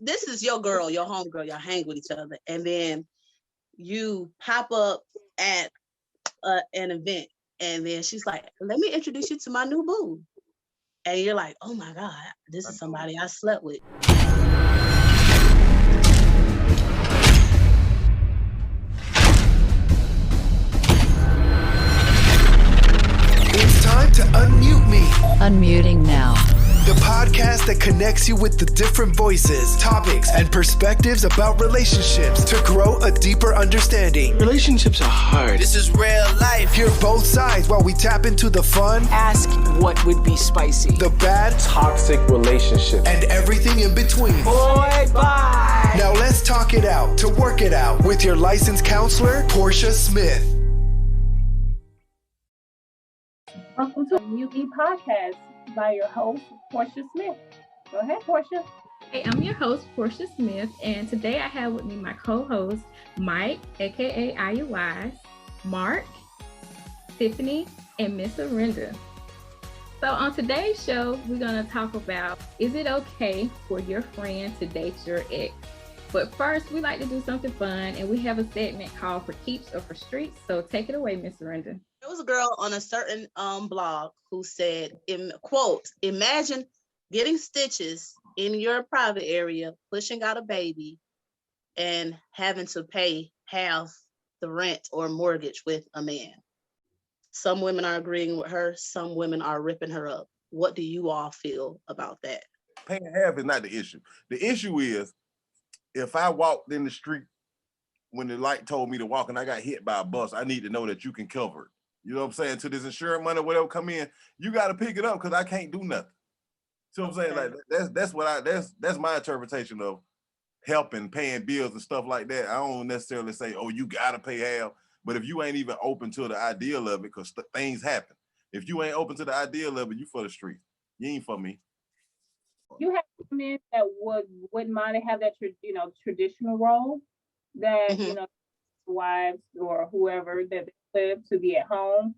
This is your girl, your homegirl, y'all hang with each other, and then you pop up at an event, and then she's like, let me introduce you to my new boo. And you're like, oh my God, this is somebody I slept with. It's time to unmute me. Unmuting now. The podcast that connects you with the different voices, topics, and perspectives about relationships to grow a deeper understanding. Relationships are hard. This is real life. Hear both sides while we tap into the fun. Ask what would be spicy. The bad. Toxic relationships. And everything in between. Boy, bye. Now let's talk it out to work it out with your licensed counselor, Portia Smith. Welcome to Unmute Podcast by your host, Portia Smith. Go ahead, Portia. Hey, I'm your host, Portia Smith, and today I have with me my co-host, Mike, aka IUWise, Mark, Tiffany, and Miss Arinda. So on today's show, we're going to talk about, is it okay for your friend to date your ex? But first, we like to do something fun, and we have a segment called For Keeps or For Streets. So take it away, Miss Arinda. There was a girl on a certain blog who said, quote, imagine getting stitches in your private area, pushing out a baby, and having to pay half the rent or mortgage with a man. Some women are agreeing with her. Some women are ripping her up. What do you all feel about that? Paying half is not the issue. The issue is if I walked in the street when the light told me to walk and I got hit by a bus, I need to know that you can cover it. You know what I'm saying? To this insurance money, whatever come in, you got to pick it up because I can't do nothing. See what I'm saying? Like that's my interpretation of helping, paying bills and stuff like that. I don't necessarily say, oh, you got to pay half. But if you ain't even open to the ideal of it, because things happen. If you ain't open to the ideal of it, you for the street. You ain't for me. You have men that wouldn't mind to have that traditional role that wives or whoever that they live to be at home.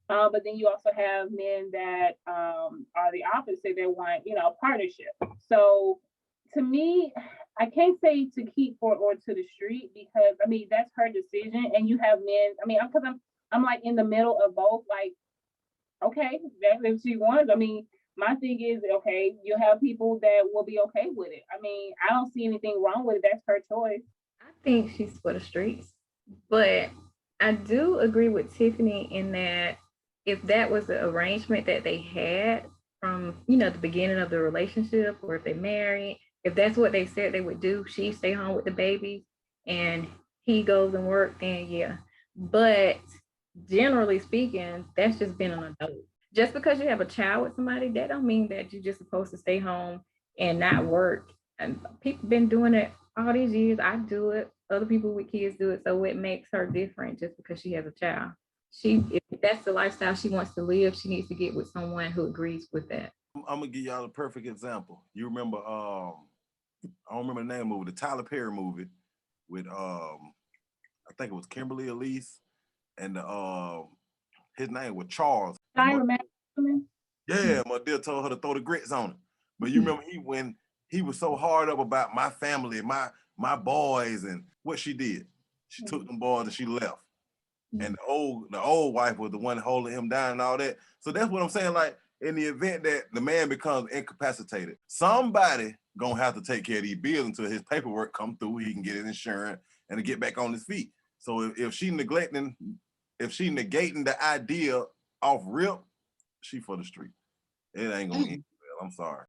But then you also have men that are the opposite. They want a partnership. So to me, I can't say to keep or to the street because that's her decision. And you have men. Because I'm like in the middle of both. Like, okay, that's if she wants. My thing is, okay, you have people that will be okay with it. I don't see anything wrong with it. That's her choice. I think she's for the streets, but I do agree with Tiffany in that if that was the arrangement that they had from, the beginning of the relationship, or if they married, if that's what they said they would do, she stay home with the baby and he goes and work, then yeah. But generally speaking, that's just being an adult. Just because you have a child with somebody, that don't mean that you're just supposed to stay home and not work. And people been doing it all these years. I do it. Other people with kids do it. So it makes her different just because she has a child. If that's the lifestyle she wants to live, she needs to get with someone who agrees with that. I'm going to give y'all a perfect example. You remember, I don't remember the name of the movie, the Tyler Perry movie with, I think it was Kimberly Elise and his name was Charles. I remember. Yeah, my dear told her to throw the grits on it. But you remember when he was so hard up about my family, my boys, and what she did. She took them boys and she left. And the old wife was the one holding him down and all that. So that's what I'm saying. Like in the event that the man becomes incapacitated, somebody gonna have to take care of these bills until his paperwork come through. He can get his insurance and to get back on his feet. So if she negating the idea off rip, she for the street. It ain't gonna end well. I'm sorry.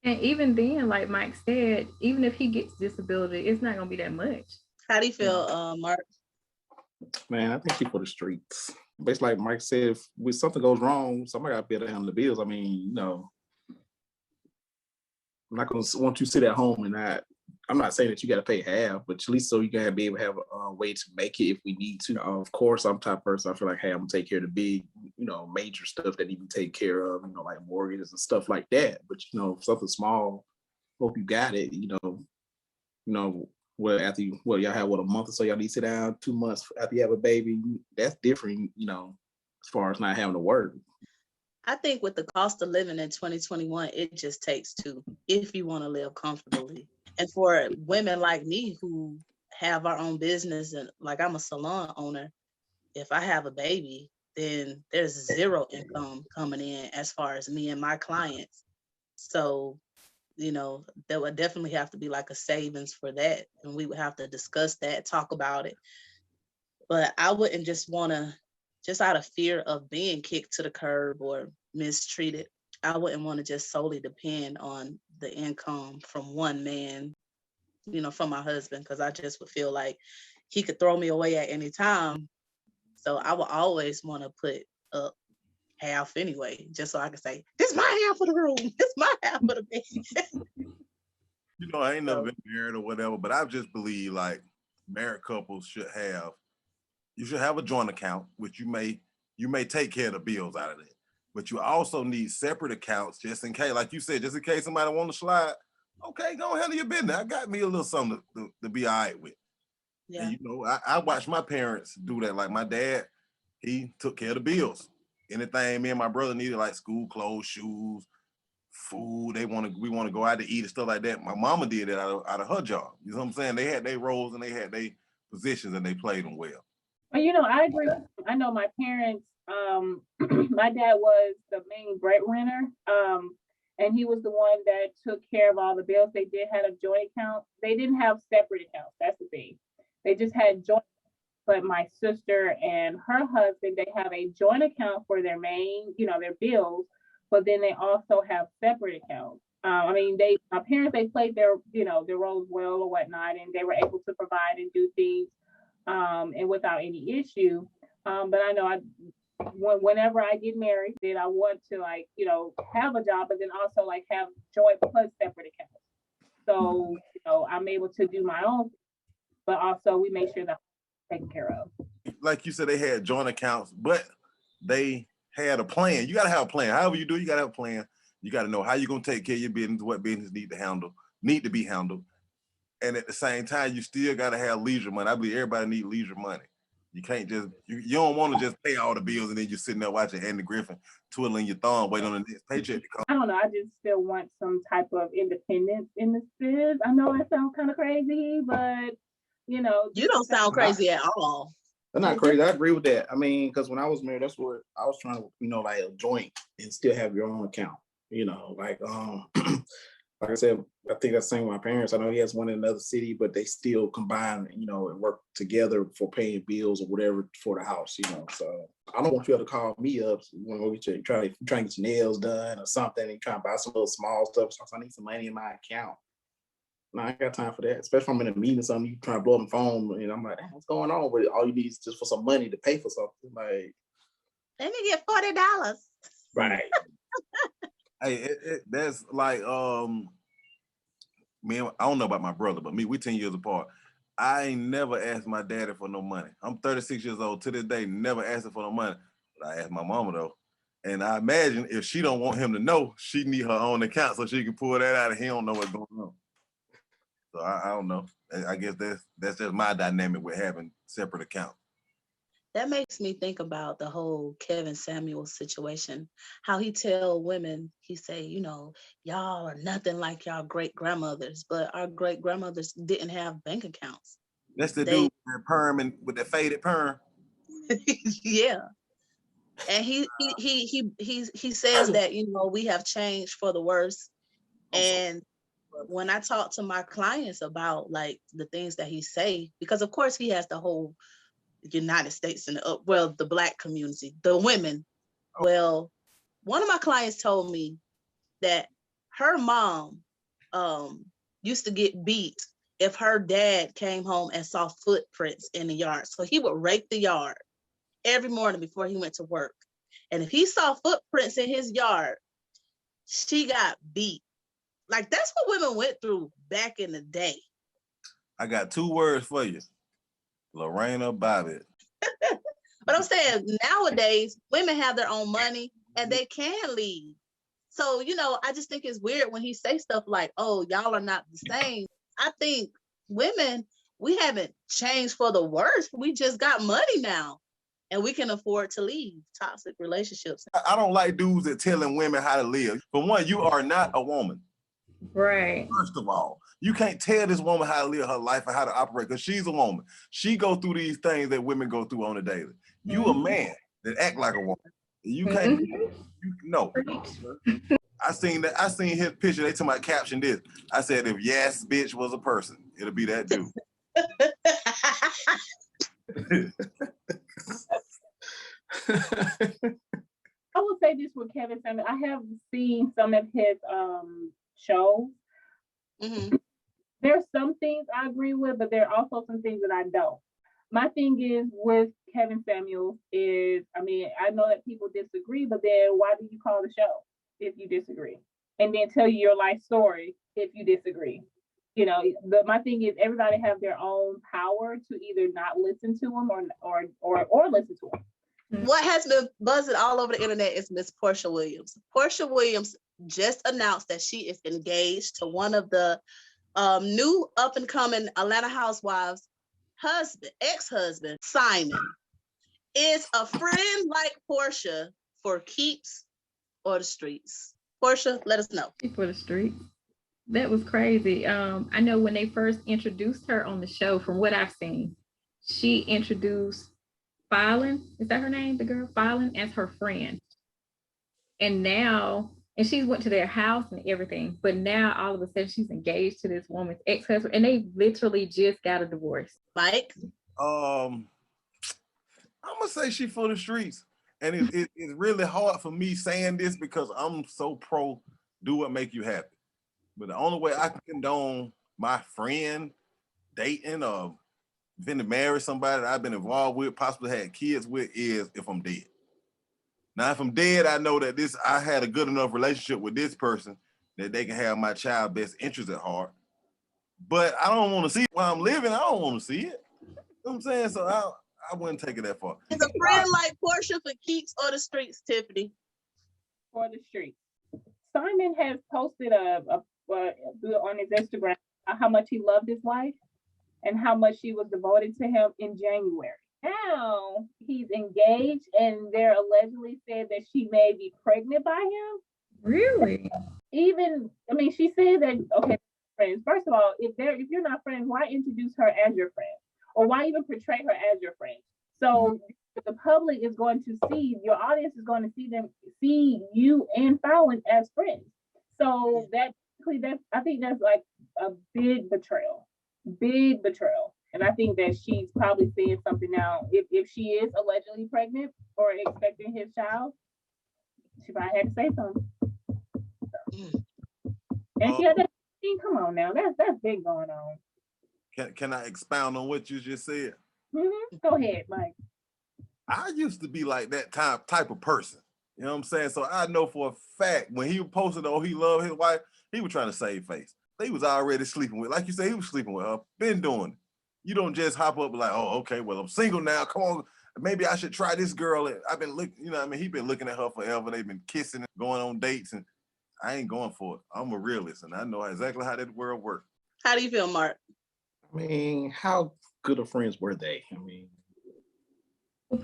And even then, like Mike said, even if he gets disability, it's not gonna be that much. How do you feel, Mark? Man, I think she for the streets. Basically, like Mike said, if something goes wrong, somebody got to be able to handle the bills. I'm not going to want you to sit at home and not. I'm not saying that you got to pay half, but at least so you can be able to have a way to make it if we need to. Of course, I'm the type of person, I feel like, hey, I'm going to take care of the big, major stuff that you can take care of, like mortgages and stuff like that. But, something small, hope you got it, well, after y'all have a month or so, y'all need to sit down 2 months after you have a baby. That's different, as far as not having to work. I think with the cost of living in 2021, it just takes two if you want to live comfortably. And for women like me who have our own business, and like I'm a salon owner, if I have a baby, then there's zero income coming in as far as me and my clients. So, there would definitely have to be like a savings for that. And we would have to discuss that, talk about it. But I wouldn't just want to, just out of fear of being kicked to the curb or mistreated, I wouldn't want to just solely depend on the income from one man, from my husband, because I just would feel like he could throw me away at any time. So I would always want to put up half anyway, just so I can say, this is my half of the room. This is my half of the bed. I ain't never been married or whatever, but I just believe like married couples should have a joint account, which you may take care of the bills out of it. But you also need separate accounts just in case, like you said, just in case somebody want to slide. Okay, go handle your business. I got me a little something to be all right with. Yeah. And, I watched my parents do that. Like my dad, he took care of the bills. Anything me and my brother needed, like school clothes, shoes, food, we want to go out to eat and stuff like that. My mama did it out of her job. You know what I'm saying? They had their roles and they had their positions and they played them well. I agree. I know my parents, my dad was the main breadwinner, and he was the one that took care of all the bills. They did have a joint account. They didn't have separate accounts. That's the thing. They just had joint. But my sister and her husband, they have a joint account for their main, their bills, but then they also have separate accounts. My parents, they played their roles well or whatnot, and they were able to provide and do things, and without any issue. But I know whenever I get married, then I want to have a job, but then also have joint plus separate accounts. So, I'm able to do my own, but also we make sure that taken care of. Like you said, they had joint accounts, but they had a plan. You got to have a plan. However you do, you got to have a plan. You got to know how you're going to take care of your business, what business need to be handled. And at the same time, you still got to have leisure money. I believe everybody needs leisure money. You can't just, you don't want to just pay all the bills and then you're sitting there watching Andy Griffin twiddling your thumb, waiting on the next paycheck to come. I don't know. I just still want some type of independence in this biz. I know that sounds kind of crazy, but you don't sound crazy at all. I'm not crazy. I agree with that. I mean, because when I was married, that's what I was trying to, like a joint and still have your own account. Like I said, I think that's the same with my parents. I know he has one in another city, but they still combine, and work together for paying bills or whatever for the house. So I don't want you to call me up when we try to get your nails done or something, and try to buy some little small stuff. So I need some money in my account. No, I ain't got time for that. Especially if I'm in a meeting or something, you trying to blow up the phone, and I'm like, what's going on? But all you need is just for some money to pay for something. Like, let me get $40. Right. Hey, that's like me. I don't know about my brother, but me, we 10 years apart. I ain't never asked my daddy for no money. I'm 36 years old to this day, never asked him for no money. But I asked my mama though. And I imagine if she don't want him to know, she need her own account so she can pull that out and he don't know what's going on. So I don't know. I guess that's just my dynamic with having separate accounts. That makes me think about the whole Kevin Samuels situation, how he tell women, he say, y'all are nothing like y'all great grandmothers, but our great grandmothers didn't have bank accounts. That's the dude with perm and with the faded perm. Yeah. And he says that, we have changed for the worse. And when I talk to my clients about like the things that he say, because of course he has the whole United States and the Black community, the women. Well, one of my clients told me that her mom used to get beat if her dad came home and saw footprints in the yard. So he would rake the yard every morning before he went to work. And if he saw footprints in his yard, she got beat. Like, that's what women went through back in the day. I got 2 words for you. Lorena Bobbitt. But I'm saying nowadays, women have their own money and they can leave. So, I just think it's weird when he say stuff like, oh, y'all are not the same. I think women, we haven't changed for the worse. We just got money now. and we can afford to leave toxic relationships. I don't like dudes that telling women how to live. For one, you are not a woman. Right. First of all, you can't tell this woman how to live her life and how to operate because she's a woman. She go through these things that women go through on a daily. You a man that act like a woman. You can't. No. I seen his picture. They told me I captioned this. I said, if Yes Bitch was a person, it'll be that dude. I will say this with Kevin Samuels. I have seen some of his shows. Mm-hmm. There's some things I agree with, but there are also some things that I don't. My thing is with Kevin Samuels is, I mean, I know that people disagree, but then why do you call the show if you disagree? And then tell you your life story if you disagree. You know, my thing is everybody have their own power to either not listen to him or listen to him. What has been buzzing all over the internet is Miss Portia Williams. Portia Williams just announced that she is engaged to one of the new up-and-coming Atlanta Housewives' ex-husband, Simon. Is a friend like Portia for keeps or the streets? Portia, let us know. For the streets. That was crazy. I know when they first introduced her on the show, from what I've seen, she introduced Fallon, is that her name, the girl? Fallon, as her friend. And she went to their house and everything, but now all of a sudden she's engaged to this woman's ex-husband, and they literally just got a divorce. Mike? I'm gonna say she for the streets. And it's really hard for me saying this because I'm so pro do what make you happy. But the only way I can condone my friend dating or been to marry somebody that I've been involved with, possibly had kids with, is if I'm dead. Now, if I'm dead, I know that I had a good enough relationship with this person that they can have my child's best interest at heart. But I don't want to see it while I'm living. I don't want to see it. You know what I'm saying? So I wouldn't take it that far. Is a friend like Portia for keeps or the streets, Tiffany? For the streets. Simon has posted on his Instagram how much he loved his wife and how much she was devoted to him in January. Now he's engaged, and they're allegedly said that she may be pregnant by him. Really? She said that, okay, friends. First of all, if you're not friends, why introduce her as your friend? Or why even portray her as your friend? So the public is going to see, your audience is going to see you and Fallon as friends. So I think that's like a big betrayal. And I think that she's probably seeing something now. If she is allegedly pregnant or expecting his child, she probably had to say something. And she had that thing, come on now, that's big going on. Can I expound on what you just said? Mm-hmm. Go ahead, Mike. I used to be like that type of person. You know what I'm saying? So I know for a fact when he posted, he loved his wife, he was trying to save face. He was already sleeping with, like you said, he was sleeping with her, been doing it. You don't just hop up like, oh, okay, well, I'm single now. Come on, maybe I should try this girl. I've been looking, you know what I mean? He's been looking at her forever. They've been kissing and going on dates, and I ain't going for it. I'm a realist, and I know exactly how that world works. How do you feel, Mark? I mean, how good of friends were they? I mean,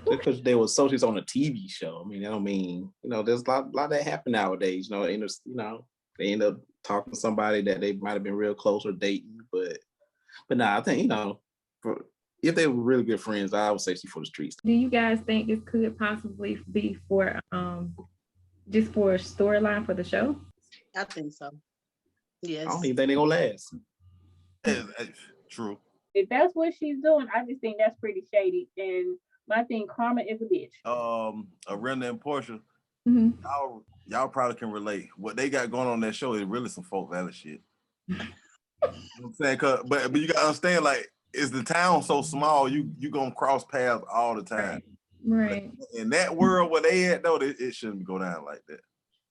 because they were associates on a TV show. I mean, I don't mean, there's a lot that happen nowadays. They end up talking to somebody that they might have been real close or dating, but nah, I think, if they were really good friends, I would say she for the streets. Do you guys think this could possibly be for just for a storyline for the show? I think so. Yes. I don't even think they're gonna last. True. If that's what she's doing, I just think that's pretty shady. And my thing, karma is a bitch. Arenda and Portia, mm-hmm. y'all probably can relate. What they got going on that show is really some folk valid shit. You know what I'm saying? But you gotta understand, like, is the town so small, you gonna cross paths all the time. Right. But in that world where they at though, it shouldn't go down like that.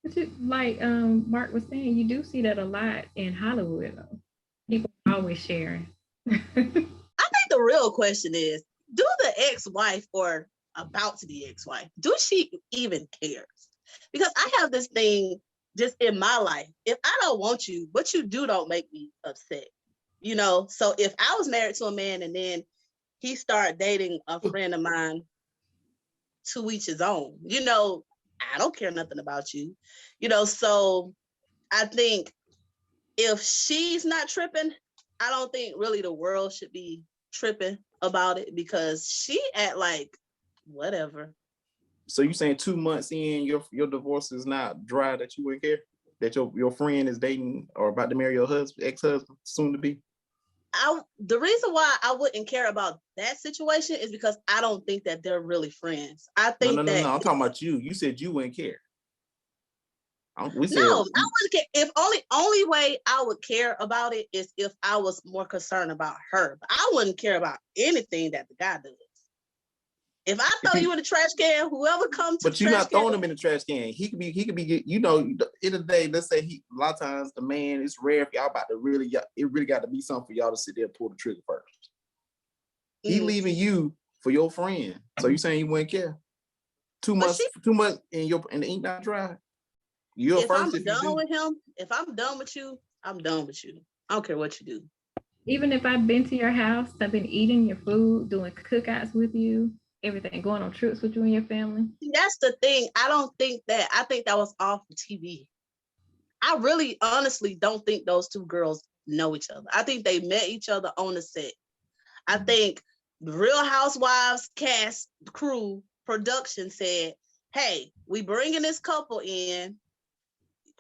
It's just like Mark was saying, you do see that a lot in Hollywood though. People are always sharing. I think the real question is, do the ex-wife or about to be ex-wife, do she even cares? Because I have this thing just in my life. If I don't want you, what you do don't make me upset. So if I was married to a man and then he started dating a friend of mine to each his own. You know, I don't care nothing about you. You know, so I think if she's not tripping, I don't think really the world should be tripping about it, because she act like whatever. So you saying 2 months in, your divorce is not dry, that you wouldn't care? That your friend is dating or about to marry your husband, ex-husband, soon to be? The reason why I wouldn't care about that situation is because I don't think that they're really friends. I think No. I'm talking about you. You said you wouldn't care. We said, no, I wouldn't care. If only way I would care about it is if I was more concerned about her. But I wouldn't care about anything that the guy does. If I throw you in the trash can, whoever comes to but you're not throwing him in the trash can. He could be, you know, in the day, let's say a lot of times the man, it's rare if y'all about to really, it really got to be something for y'all to sit there and pull the trigger first. He leaving you for your friend. So you saying you wouldn't care? 2 months, and the ink not dry. You're if first. I'm done with him, if I'm done with you, I'm done with you. I don't care what you do. Even if I've been to your house, I've been eating your food, doing cookouts with you, everything, going on trips with you and your family. That's the thing. I think that was all for TV. I really honestly don't think those two girls know each other. I think they met each other on the set. I think the Real Housewives cast, crew, production said, hey, we bringing this couple in,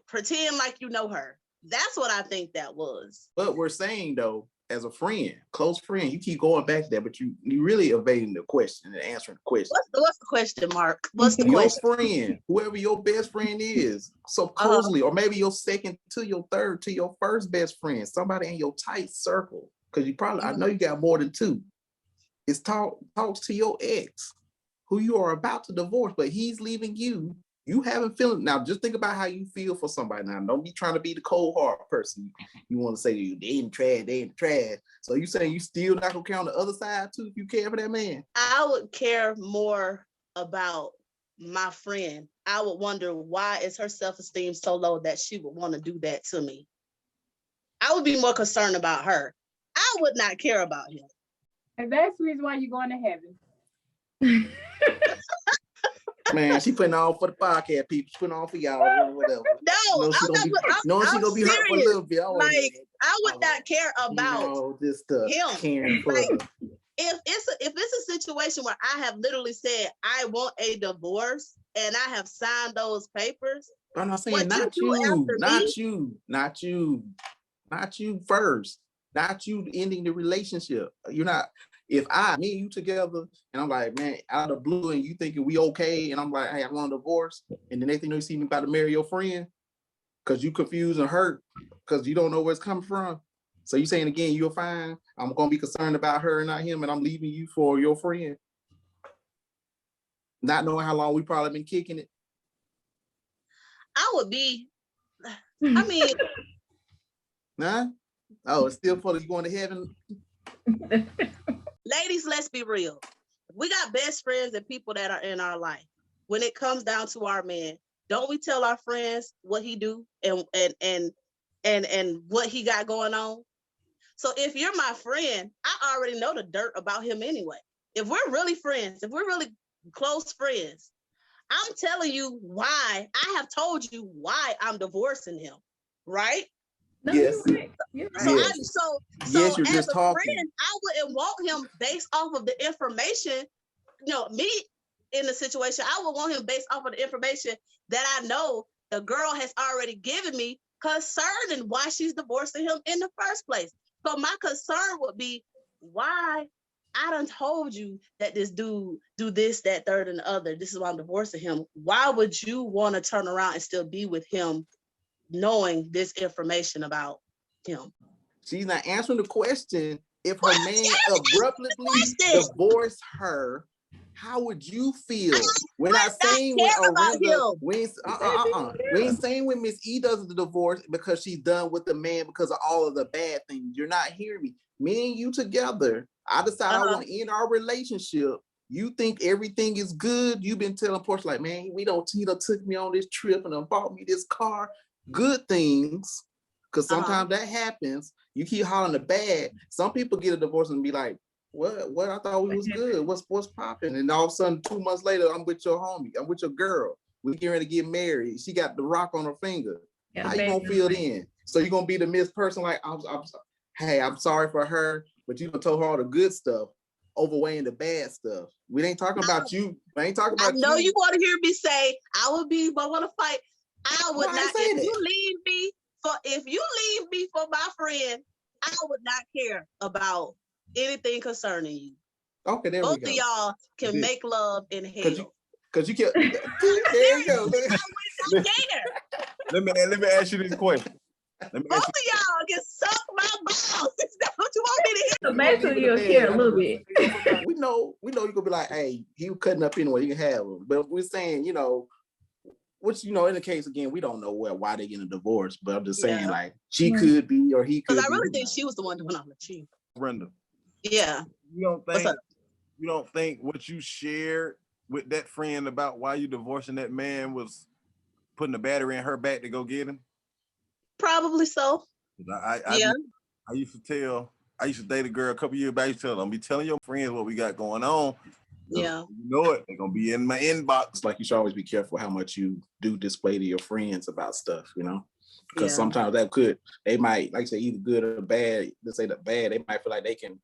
pretend like you know her. That's what I think that was. But we're saying though, as a friend, close friend, you keep going back there, but you really evading the question and answering the question. What's the question, Mark? What's the your question? Friend, whoever your best friend is, so closely, or maybe your second to your third to your first best friend, somebody in your tight circle, because you probably, I know you got more than two. It's talks to your ex, who you are about to divorce, but he's leaving you. You haven't feeling now. Just think about how you feel for somebody now. Don't be trying to be the cold hard person. You want to say they in the trash. So you saying you still not gonna care on the other side too if you care for that man? I would care more about my friend. I would wonder, why is her self-esteem so low that she would want to do that to me? I would be more concerned about her. I would not care about him. And that's the reason why you're going to heaven. Man, she putting on for the podcast, people. She putting on for y'all or whatever. No, she gonna be hurt for a little bit. Like, I would not care about this stuff. Him. Like, if it's a situation where I have literally said I want a divorce and I have signed those papers. I'm not saying not you first, not you ending the relationship. You're not. If me and you together, and I'm like, man, out of the blue, and you thinking we okay, and I'm like, hey, I want a divorce, and the next thing you know, you see me about to marry your friend, because you confused and hurt, because you don't know where it's coming from. So you saying again, you're fine. I'm gonna be concerned about her and not him, and I'm leaving you for your friend, not knowing how long we probably been kicking it. I would be. I mean, nah. Oh, it's still for you going to heaven. Ladies, let's be real. We got best friends and people that are in our life. When it comes down to our man, don't we tell our friends what he do and what he got going on? So if you're my friend, I already know the dirt about him anyway. If we're really friends, if we're really close friends, I'm telling you why. I have told you why I'm divorcing him, right? No, yes. You're right. So, Yes. so you're as just a talking. friend, I wouldn't want him based off of the information. You know, me in the situation, I would want him based off of the information that I know the girl has already given me concerning why she's divorcing him in the first place. So my concern would be, why I done told you that this dude do this, that, third, and the other. This is why I'm divorcing him. Why would you want to turn around and still be with him knowing this information about him? She's not answering the question. If her man abruptly divorced her, how would you feel? We're not saying when we ain't saying when Miss E does the divorce because she's done with the man because of all of the bad things. You're not hearing me. Me and you together, I decide I want to end our relationship. You think everything is good. You've been telling Portia like, man, he done took me on this trip and bought me this car. Good things, because sometimes that happens. You keep hollering the bad. Some people get a divorce and be like, What? I thought we was good. What's popping? And all of a sudden, 2 months later, I'm with your homie. I'm with your girl. We getting ready to get married. She got the rock on her finger. How you gonna feel then? So you gonna be the missed person? Like, hey, I'm sorry for her, but you gonna tell her all the good stuff, overweighing the bad stuff. We ain't talking about you. We ain't talking about I know you. you want to hear me say, I would be, but want to fight. I would No, I not. ain't saying If that. you leave me for my friend, I would not care about anything concerning you. Okay, there Both we go. of y'all can make love in hell. Cause you can't. There you go. I care. Let me ask you this question. Both of y'all can suck my balls. Is that what you want me to hear? So basically, you'll care a little bit. We know you're gonna be like, hey, he was cutting up anyway, you can have him. But we're saying, which, in the case, again, we don't know why they're getting a divorce, but I'm just saying, like, she could be or he could be. Because I really think she was the one doing all the cheating. Brenda. Yeah. You don't think what you shared with that friend about why you divorcing that man was putting a battery in her back to go get him? Probably so. I used to date a girl a couple years back. I used to tell them, be telling your friends what we got going on. Yeah. You know it. They're going to be in my inbox. Like, you should always be careful how much you do display to your friends about stuff, because sometimes they might, like I say, either good or bad. Let's say the bad, they might feel like they can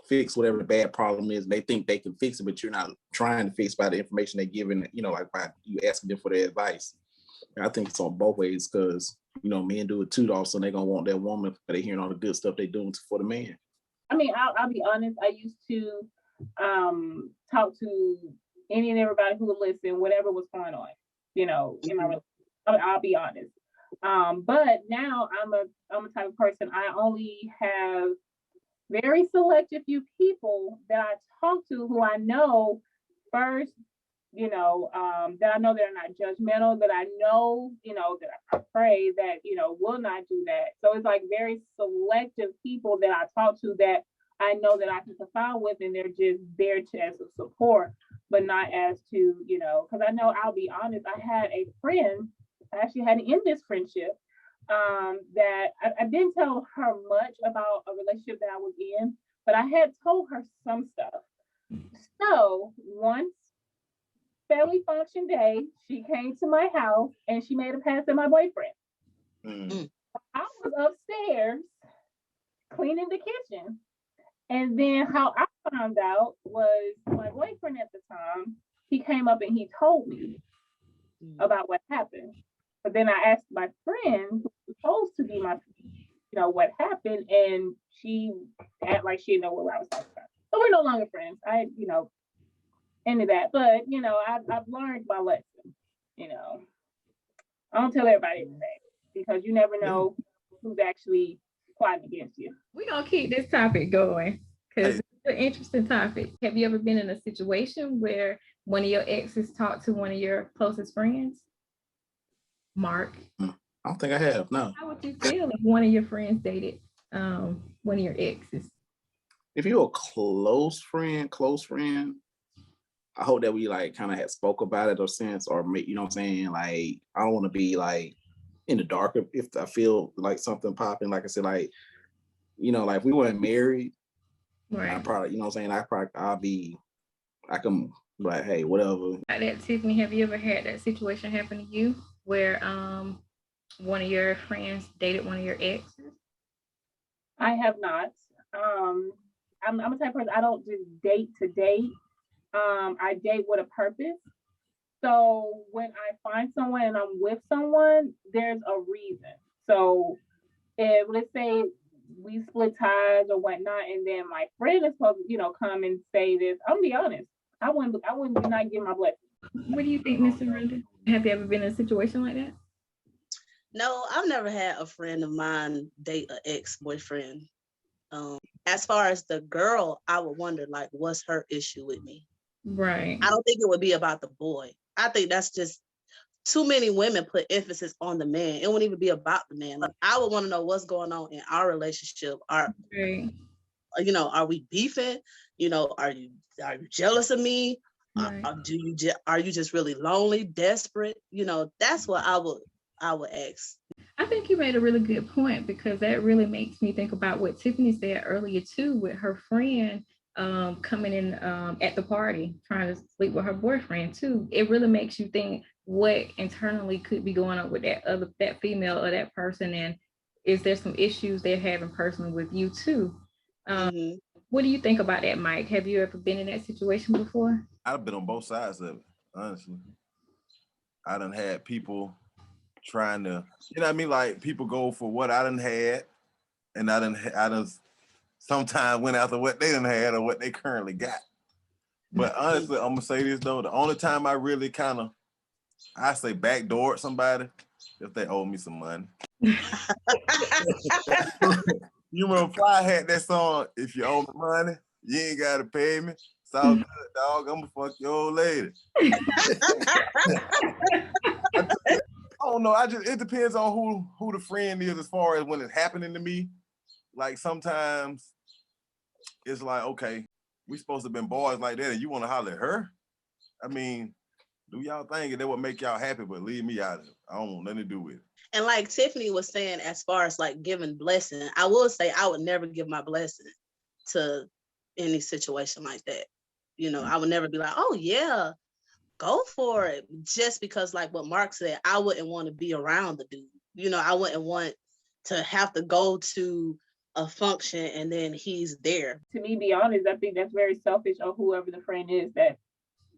fix whatever the bad problem is. They think they can fix it, but you're not trying to fix by the information they're giving, like by you asking them for their advice. And I think it's on both ways, because men do it too. Also, they're gonna want that woman, but they're hearing all the good stuff they're doing for the man. I mean, I'll be honest. I used to talk to any and everybody who would listen, whatever was going on, in my relationship. I'll be honest. But now I'm a type of person. I only have very selective few people that I talk to who I know first, that I know they're not judgmental, that I know, that I pray that, will not do that. So it's like very selective people that I talk to that I know that I can confide with, and they're just there to as a support, but not as to, because I know, I'll be honest, I had a friend, I actually had to end this friendship, that I didn't tell her much about a relationship that I was in, but I had told her some stuff. So once family function day, she came to my house and she made a pass at my boyfriend. Mm. I was upstairs cleaning the kitchen. And then how I found out was my boyfriend at the time, he came up and he told me about what happened. But then I asked my friend, who was supposed to be my, what happened, and she acted like she didn't know what I was talking about. So we're no longer friends. I, into that. But, I've learned my lesson, I don't tell everybody everything, because you never know who's actually plotting against you. We're going to keep this topic going, because it's an interesting topic. Have you ever been in a situation where one of your exes talked to one of your closest friends? Mark? I don't think I have, no. How would you feel if one of your friends dated one of your exes? If you're a close friend, I hope that we kind of had spoke about it or sense, or make, what I'm saying? Like, I don't want to be in the dark if I feel like something popping. Like I said, like if we weren't married, right? I probably, I can like, hey, whatever. That, Tiffany, have you ever had that situation happen to you where one of your friends dated one of your exes? I have not. I'm a type of person, I don't just date to date. I date with a purpose. So when I find someone and I'm with someone, there's a reason. So if, let's say, we split ties or whatnot, and then my friend is supposed to, come and say this, I'm gonna be honest, I wouldn't not give my blessing. What do you think, Miss Miranda? Have you ever been in a situation like that? No, I've never had a friend of mine date an ex-boyfriend. As far as the girl, I would wonder, what's her issue with me? Right. I don't think it would be about the boy. I think that's just too many women put emphasis on the man. It wouldn't even be about the man. I would want to know what's going on in our relationship. Are we beefing? Are you jealous of me? Right. Are you just really lonely, desperate? That's what I would ask. I think you made a really good point, because that really makes me think about what Tiffany said earlier too, with her friend coming in at the party, trying to sleep with her boyfriend too. It really makes you think what internally could be going on with that female or that person, and is there some issues they're having personally with you too? What do you think about that, Mike? Have you ever been in that situation before? I've been on both sides of it, honestly. I done had people trying to, you know what I mean? Like people go for what I done had, and I done sometimes went after what they done had or what they currently got. But honestly, I'm gonna say this though, the only time I really kind of, I say backdoored somebody, if they owe me some money. You remember Fly had that song, if you owe me money, you ain't gotta pay me. It's all good, dog. I'm gonna fuck your old lady. I don't know. It depends on who the friend is as far as when it's happening to me. Like sometimes it's like, okay, we supposed to have been boys like that, and you want to holler at her? I mean, do y'all think that would make y'all happy, but leave me out of it. I don't want nothing to do with it. And like Tiffany was saying, as far as like giving blessing, I will say I would never give my blessing to any situation like that. You know, I would never be like, oh yeah, go for it. Just because like what Mark said, I wouldn't want to be around the dude. You know, I wouldn't want to have to go to a function and then he's there. To me, be honest, I think that's very selfish of whoever the friend is that,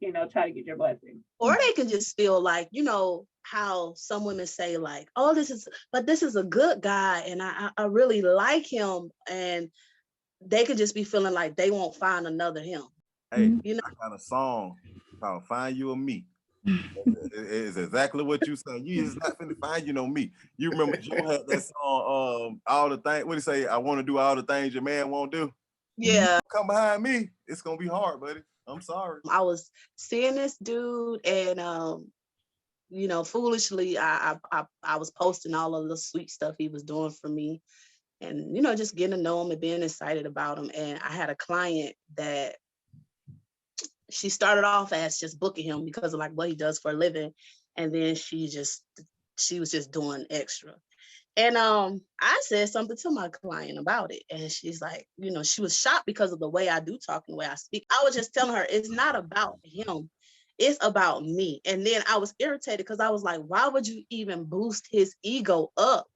you know, try to get your blessing. Or they can just feel like, you know, how some women say like, oh, this is a good guy and I really like him. And they could just be feeling like they won't find another him. Hey, you know, I got a song called Find You or Me. It's exactly what you say. You just not finna find you no me. You remember Joe had that song, all the things, what do you say? I want to do all the things your man won't do. Yeah. Come behind me. It's gonna be hard, buddy. I'm sorry. I was seeing this dude and you know, foolishly I was posting all of the sweet stuff he was doing for me and, you know, just getting to know him and being excited about him. And I had a client that she started off as just booking him because of like what he does for a living. And then she was just doing extra. And I said something to my client about it. And she's like, you know, she was shocked because of the way I do talk and the way I speak. I was just telling her, it's not about him. It's about me. And then I was irritated because I was like, why would you even boost his ego up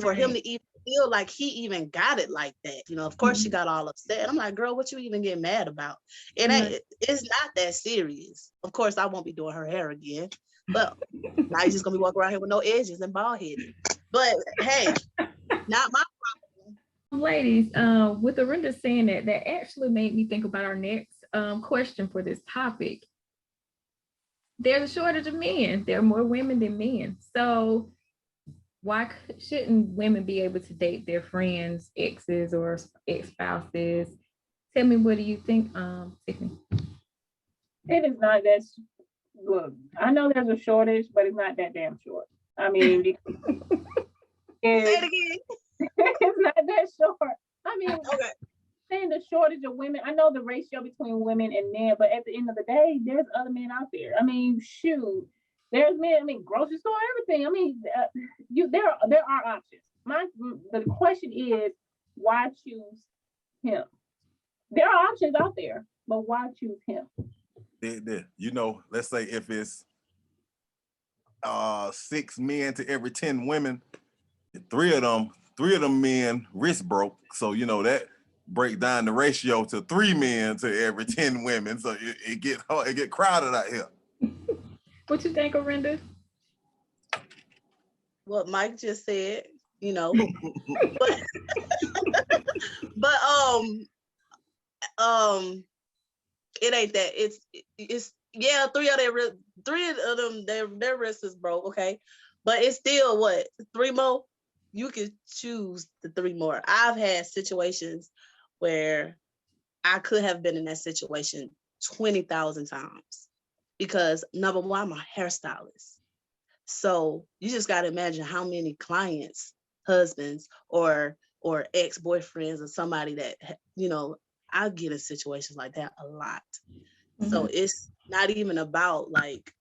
for him to even feel like he even got it like that? You know, of course she got all upset. And I'm like, girl, what you even get mad about? It's not that serious. Of course, I won't be doing her hair again. But now you're just gonna be walking around here with no edges and bald headed. But hey, not my problem. Ladies, with Arinda saying that actually made me think about our next question for this topic. There's a shortage of men. There are more women than men. So why shouldn't women be able to date their friends, exes, or ex-spouses? Tell me, what do you think, Tiffany? It is not that. Look, I know there's a shortage, but it's not that damn short. I mean, say it again. It's not that short. I mean, okay. Saying the shortage of women, I know the ratio between women and men, but at the end of the day, there's other men out there. I mean, shoot, there's men. I mean, grocery store, everything. I mean, there are options. The question is, why choose him? There are options out there, but why choose him? You know, let's say if it's 6 men to every 10 women, three of them men wrist broke. So you know that break down the ratio to 3 men to every 10 women. So it get crowded out here. What you think, Arinda? What Mike just said, you know. but it ain't that. It's yeah, 3 of them their wrist is broke, okay. But it's still what, 3 more? You can choose the 3 more. I've had situations where I could have been in that situation 20,000 times because number one, I'm a hairstylist. So you just got to imagine how many clients, husbands, or ex-boyfriends, or somebody that, you know, I get in situations like that a lot. Mm-hmm. So it's not even about like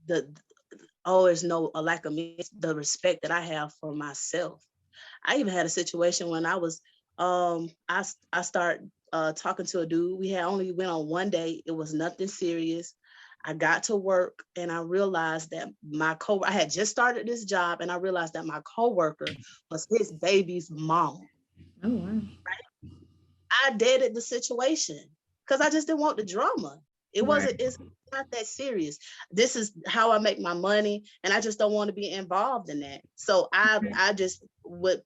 there's no a lack of me, the respect that I have for myself. I even had a situation when I was I start talking to a dude. We had only went on one date. It was nothing serious. I got to work and I realized that I had just started this job, and I realized that my coworker was his baby's mom. Oh, wow. I dated the situation because I just didn't want the drama. It's not that serious. This is how I make my money, and I just don't want to be involved in that. So I just would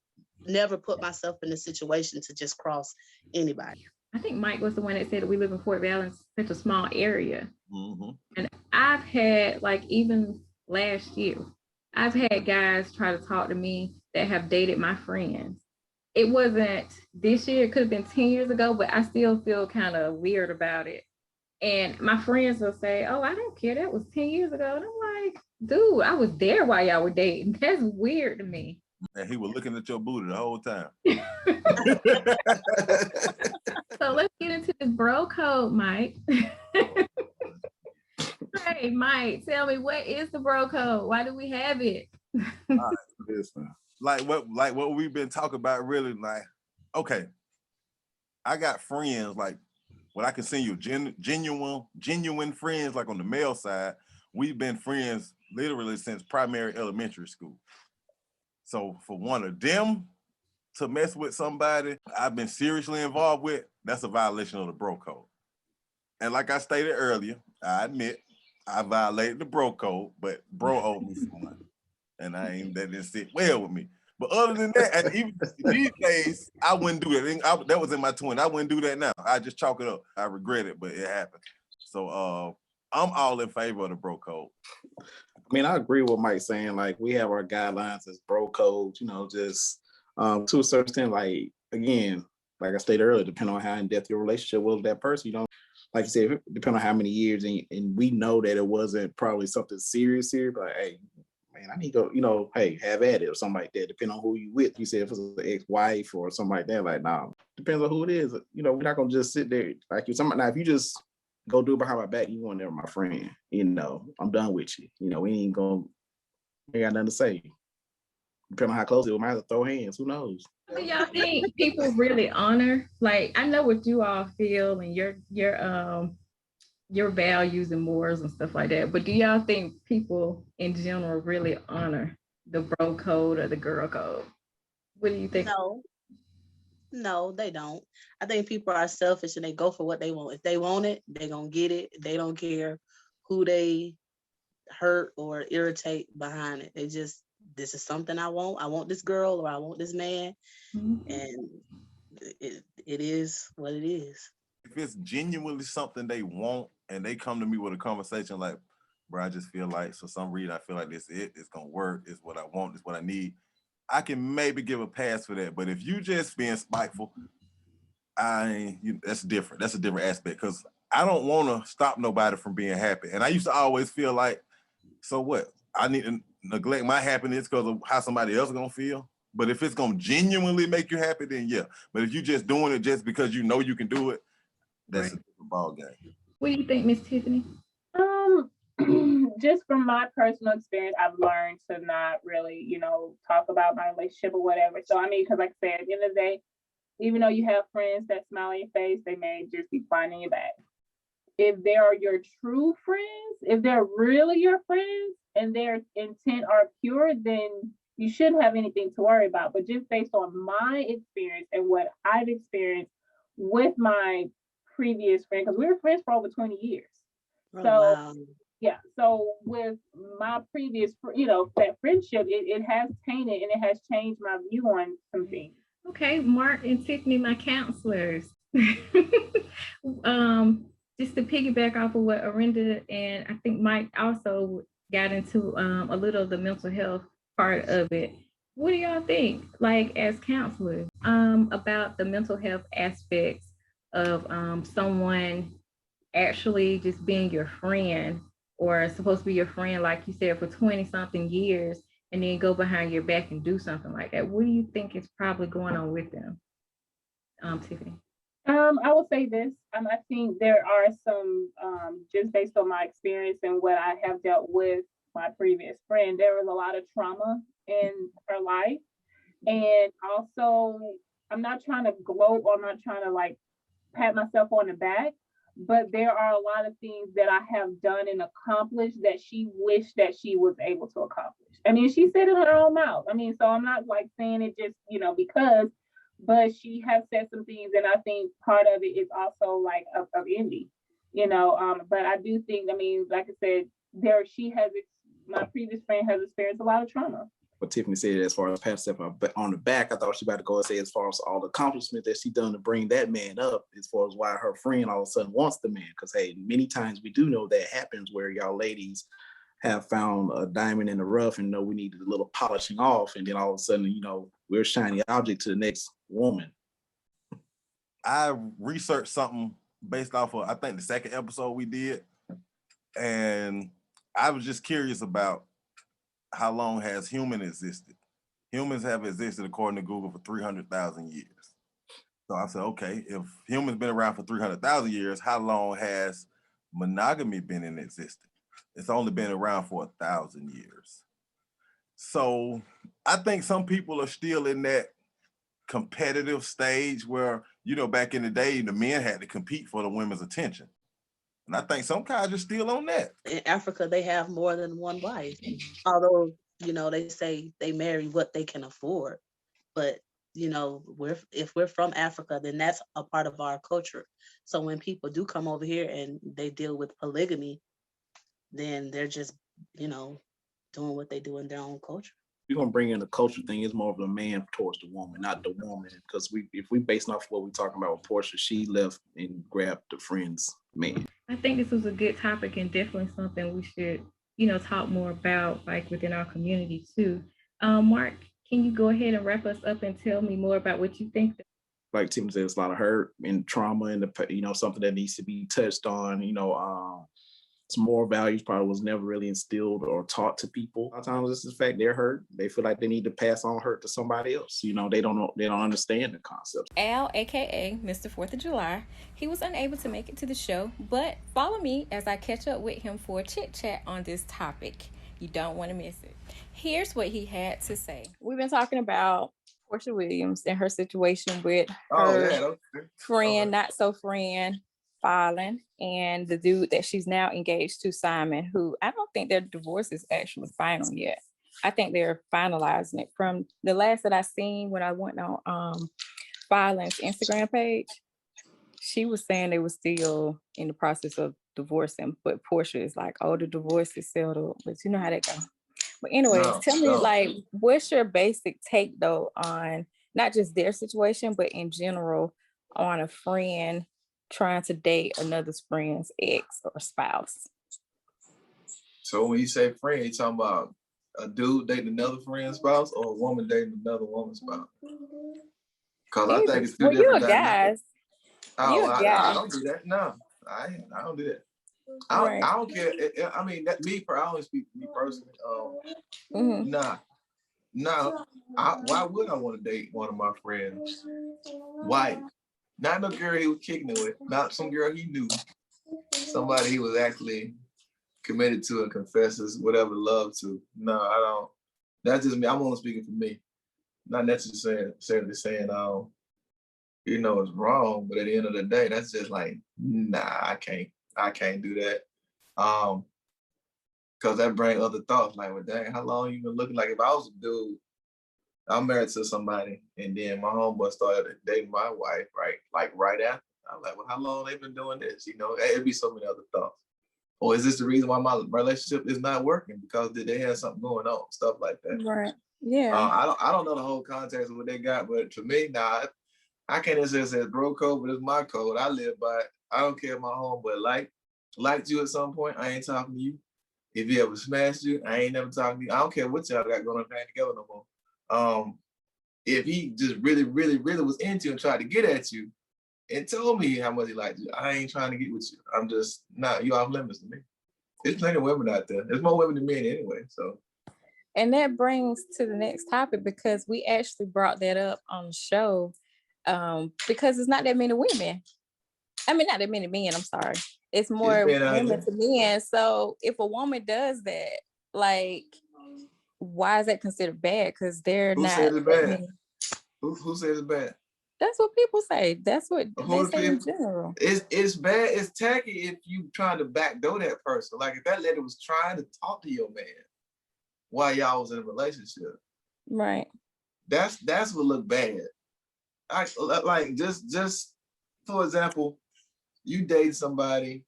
never put myself in a situation to just cross anybody. I think Mike was the one that said that we live in Fort Valley, in such a small area. Mm-hmm. And I've had, like, even last year, I've had guys try to talk to me that have dated my friends. It wasn't this year, it could have been 10 years ago, but I still feel kind of weird about it. And my friends will say, oh, I don't care, that was 10 years ago. And I'm like, dude, I was there while y'all were dating. That's weird to me. And he was looking at your booty the whole time. So let's get into this bro code, Mike. Hey, Mike, tell me, what is the bro code? Why do we have it? All right, listen. Like what we've been talking about, really, like, okay, I got friends, like, what I can send you, genuine friends, like on the male side. We've been friends literally since primary elementary school. So for one of them to mess with somebody I've been seriously involved with, that's a violation of the bro code. And like I stated earlier, I admit I violated the bro code, but bro owed me some money. And that didn't sit well with me. But other than that, and even these days, I wouldn't do that. That was in my 20s. I wouldn't do that now. I just chalk it up. I regret it, but it happened. So I'm all in favor of the bro code. I mean, I agree with Mike saying, like, we have our guidelines as bro codes, just to a certain extent, like, again, like I stated earlier, depending on how in-depth your relationship was with that person, like you said, depending on how many years, and we know that it wasn't probably something serious here, but like, hey, man, I need to go, hey, have at it or something like that, depending on who you with. You said if it's an ex-wife or something like that, like, nah, depends on who it is. We're not going to just sit there. Like, now, if you just go do it behind my back, you weren't never my friend. I'm done with you. We ain't got nothing to say. Depending on how close it, we might have to throw hands. Who knows? Do y'all think people really honor? Like, I know what you all feel and your values and morals and stuff like that, but do y'all think people in general really honor the bro code or the girl code? What do you think? No, they don't. I think people are selfish and they go for what they want. If they want it, they're gonna get it. They don't care who they hurt or irritate behind it. They just, this is something I want. I want this girl or I want this man. Mm-hmm. And it is what it is. If it's genuinely something they want and they come to me with a conversation like, bro, I just feel like, for some reason, I feel like it's gonna work, it's what I want, it's what I need, I can maybe give a pass for that. But if you just being spiteful, that's different. That's a different aspect, because I don't want to stop nobody from being happy. And I used to always feel like, so what? I need to neglect my happiness because of how somebody else is gonna feel. But if it's gonna genuinely make you happy, then yeah. But if you're just doing it just because you know you can do it, that's a different ball game. What do you think, Miss Tiffany? Just from my personal experience, I've learned to not really, talk about my relationship or whatever. So, because like I said, at the end of the day, even though you have friends that smile in your face, they may just be flying your back. If they are your true friends, if they're really your friends and their intent are pure, then you shouldn't have anything to worry about. But just based on my experience and what I've experienced with my previous friend, because we were friends for over 20 years. Oh, so wow. Yeah, so with my previous, that friendship, it has tainted and it has changed my view on some things. Okay, Mark and Tiffany, my counselors. Just to piggyback off of what Arinda and I think Mike also got into a little of the mental health part of it. What do y'all think, like as counselors, about the mental health aspects of someone actually just being your friend, or supposed to be your friend, like you said, for 20-something years, and then go behind your back and do something like that? What do you think is probably going on with them, Tiffany? I will say this. I think there are some, just based on my experience and what I have dealt with my previous friend, there was a lot of trauma in her life. And also, I'm not trying to gloat, or I'm not trying to pat myself on the back, but there are a lot of things that I have done and accomplished that she wished that she was able to accomplish. I mean, she said it in her own mouth. I mean, so I'm not like saying it just, because, but she has said some things, and I think part of it is also like of envy, but I do think, I mean, like I said, my previous friend has experienced a lot of trauma. What Tiffany said, as far as pat herself on the back, I thought she about to go and say as far as all the accomplishments that she done to bring that man up, as far as why her friend all of a sudden wants the man. Because hey, many times we do know that happens where y'all ladies have found a diamond in the rough and know we needed a little polishing off, and then all of a sudden, we're a shiny object to the next woman. I researched something based off of, I think, the second episode we did, and I was just curious about how long has human existed. Humans have existed, according to Google, for 300,000 years. So I said, okay, if humans been around for 300,000 years, how long has monogamy been in existence? It's only been around for 1,000 years. So I think some people are still in that competitive stage where, back in the day, the men had to compete for the women's attention. And I think some guys are still on that. In Africa, they have more than one wife. Although, they say they marry what they can afford. But, if we're from Africa, then that's a part of our culture. So when people do come over here and they deal with polygamy, then they're just, doing what they do in their own culture. We're gonna bring in the culture thing. It's more of the man towards the woman, not the woman. Because if we based off what we're talking about with Portia, she left and grabbed the friend's man. I think this was a good topic and definitely something we should, talk more about, like within our community too. Mark, can you go ahead and wrap us up and tell me more about what you think? Like Tim said, it's a lot of hurt and trauma, and something that needs to be touched on. Some moral values probably was never really instilled or taught to people. A lot of times it's the fact they're hurt. They feel like they need to pass on hurt to somebody else. They don't understand the concept. Al, aka Mr. 4th of July, he was unable to make it to the show, but follow me as I catch up with him for a chit chat on this topic. You don't want to miss it. Here's what he had to say. We've been talking about Portia Williams and her situation with her friend, not so friend, Fallen, and the dude that she's now engaged to, Simon, who I don't think their divorce is actually final yet. I think they're finalizing it. From the last that I seen when I went on Fallen's Instagram page, she was saying they were still in the process of divorcing, but Portia is like, oh, the divorce is settled. But you know how that goes. But anyways, tell me, like, what's your basic take though on not just their situation, but in general on a friend trying to date another friend's ex or spouse? So when you say friend, you talking about a dude dating another friend's spouse or a woman dating another woman's spouse? Because I think it's two different dynamics. I don't do that. No, I don't do that. I don't care. I mean, I only speak to me personally. Why would I want to date one of my friends' wife? Not no girl he was kicking it with, not some girl he knew. Somebody he was actually committed to and confesses whatever love to. No, I don't. That's just me. I'm only speaking for me. Not necessarily saying, it's wrong, but at the end of the day, that's just like, nah, I can't do that. Because that brings other thoughts, like, well, dang, how long you been looking? Like, if I was a dude, I'm married to somebody, and then my homeboy started dating my wife, right? Like right after. I'm like, well, how long they been doing this? It'd be so many other thoughts. Or is this the reason why my relationship is not working? Because did they have something going on? Stuff like that. Right. Yeah. I don't know the whole context of what they got, but to me, I can't necessarily say it's bro code, but it's my code. I live by it. I don't care if my homeboy liked you at some point. I ain't talking to you. If he ever smashed you, I ain't never talking to you. I don't care what y'all got going on together no more. If he just really, really, really was into you and tried to get at you and told me how much he liked you, I ain't trying to get with you. I'm just not, you off limits to me. There's plenty of women out there. There's more women than men anyway, so. And that brings to the next topic, because we actually brought that up on the show, because it's not that many women. I mean, not that many men, I'm sorry. It's more women to men. So if a woman does that, like, why is that considered bad? Because they're not. Who says it's bad? Who says it's bad? That's what people say. That's what they say in people, general. It's bad. It's tacky if you trying to backdoor that person. Like if that lady was trying to talk to your man while y'all was in a relationship. Right. That's what look bad. Like just for example, you date somebody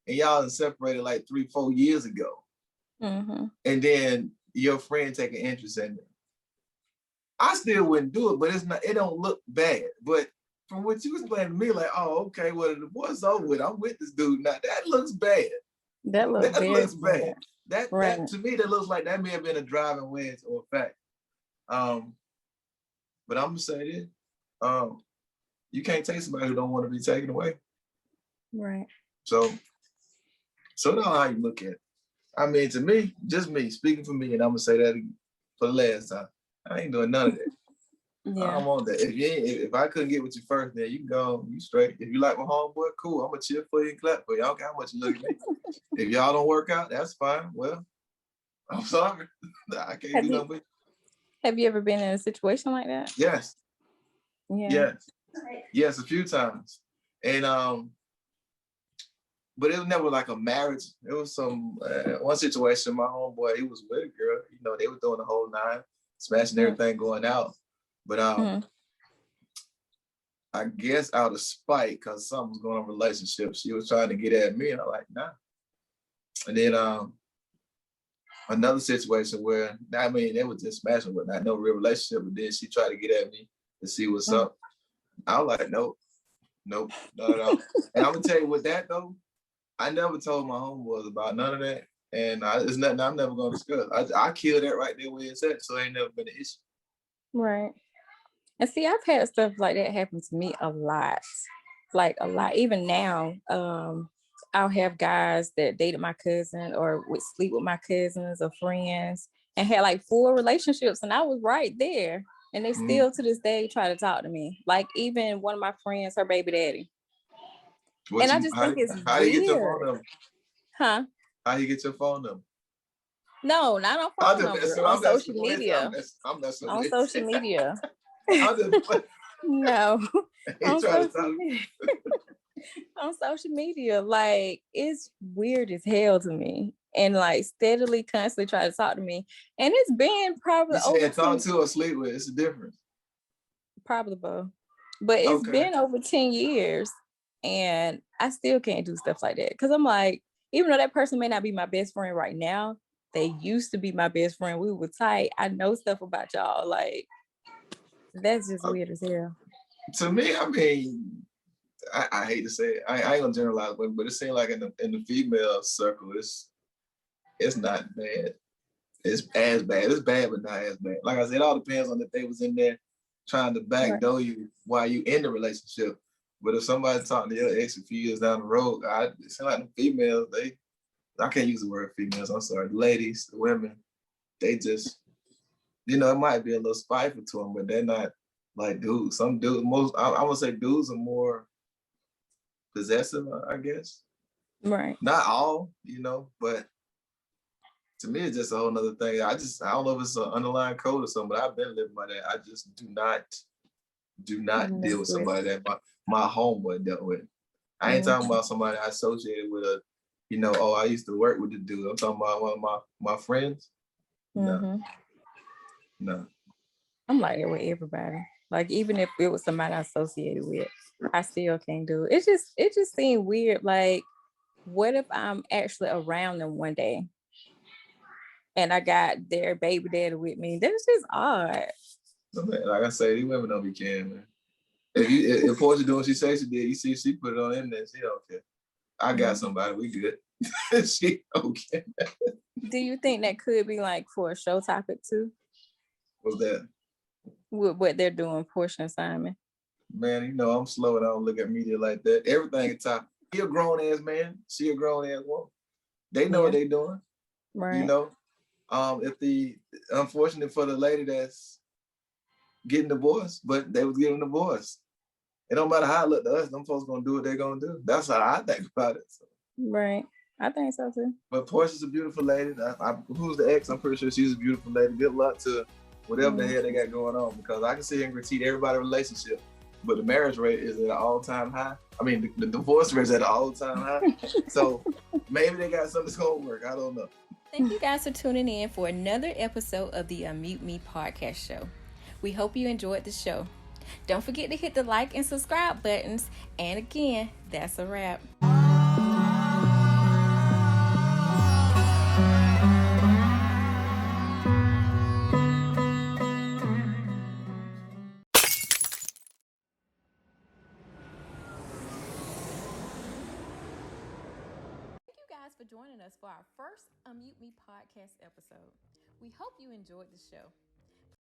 and y'all separated like 3-4 years ago. Mm-hmm. And then your friend take an interest in them. I still wouldn't do it, but it don't look bad. But from what you explained to me, like, oh, okay, well, the boy's over with. I'm with this dude now. That looks bad. That looks bad. Right. That to me, that looks like that may have been a driving wedge or a fact. But I'm gonna say this. You can't take somebody who don't want to be taken away. Right. So that's how you look at it. I mean, to me, just me, speaking for me, and I'm gonna say that for the last time. I ain't doing none of that. Yeah. I don't want that. If I couldn't get with you first, then you can go, you straight. If you like my homeboy, cool. I'm gonna cheer for you and clap for you. I don't care how much you look at me. If y'all don't work out, that's fine. Well, I'm sorry. I can't do nothing with you. Have you ever been in a situation like that? Yes. Yeah. Yes, a few times. And but it was never like a marriage. It was some one situation. My homeboy, he was with a girl. You know, they were doing the whole 9, smashing everything going out. But I guess out of spite, because something was going on in a relationship, she was trying to get at me, and I'm like, nah. And then another situation where, I mean, they was just smashing, but not no real relationship. But then she tried to get at me to see what's up. I was like, nope, not at all. And I'm gonna tell you with that though, I never told my homeboys about none of that, and it's nothing I'm never gonna discuss. I killed that right there where it's at, so it ain't never been an issue. Right. And see, I've had stuff like that happen to me a lot. Like a lot. Even now, I'll have guys that dated my cousin or would sleep with my cousins or friends and had like 4 relationships, and I was right there. And they still to this day try to talk to me. Like even one of my friends, her baby daddy. I just think it's how weird. You get your phone number? Huh? How you get your phone number? No, not on phone number. On social media. I'm messing on with social media. No. On social media. On social media, like it's weird as hell to me, and like steadily, constantly try to talk to me, and it's been probably you said talk to or sleep with. It's a difference. Probably both, but it's been over 10 years, and I still can't do stuff like that because I'm like, even though that person may not be my best friend right now, they used to be my best friend. We were tight. I know stuff about y'all. Like that's just weird as hell. To me, I mean. I hate to say it. I ain't gonna generalize, but it seems like in the female circle, it's not bad. It's as bad. It's bad, but not as bad. Like I said, it all depends on if they was in there trying to backdoor you while you in the relationship. But if somebody talking to your ex a few years down the road, it seems like the females, I can't use the word females, I'm sorry, the ladies, the women, they just, it might be a little spiteful to them, but they're not like dudes. Some dudes, I would say dudes are more possessive, I guess. Right. Not all, but to me, it's just a whole nother thing. I don't know if it's an underlying code or something, but I've been living by that. I just do not deal with somebody that my homeboy dealt with. I ain't talking about somebody I associated with I used to work with the dude. I'm talking about one of my friends. No. I'm like that with everybody. Like even if it was somebody I associated with, I still can't do it. It just seemed weird. Like, what if I'm actually around them one day and I got their baby daddy with me? That's just odd. Like I say, these women don't be caring, man. If Portia doing what she says she did, you see she put it on the internet, she don't care. I got somebody, we good. She don't care. Do you think that could be like for a show topic too? What's that? With what they're doing, Portia and Simon. Man, I'm slow and I don't look at media like that. Everything is top. He a grown ass man. She a grown ass woman. They know what they doing. Right. Unfortunate for the lady that's getting divorced, but they was getting divorced. It don't matter how it look to us, them folks gonna do what they're gonna do. That's how I think about it. So. Right. I think so too. But Portia's a beautiful lady. Who's the ex? I'm pretty sure she's a beautiful lady. Good luck to whatever the hell they got going on, because I can sit here and critique everybody's relationship but the marriage rate is at an all-time high. I mean, the divorce rate is at an all-time high. So maybe they got something that's gonna work. I don't know. Thank you guys for tuning in for another episode of the Unmute Me podcast show. We hope you enjoyed the show. Don't forget to hit the like and subscribe buttons. And again, that's a wrap. For joining us for our first Unmute Me podcast episode. We hope you enjoyed the show.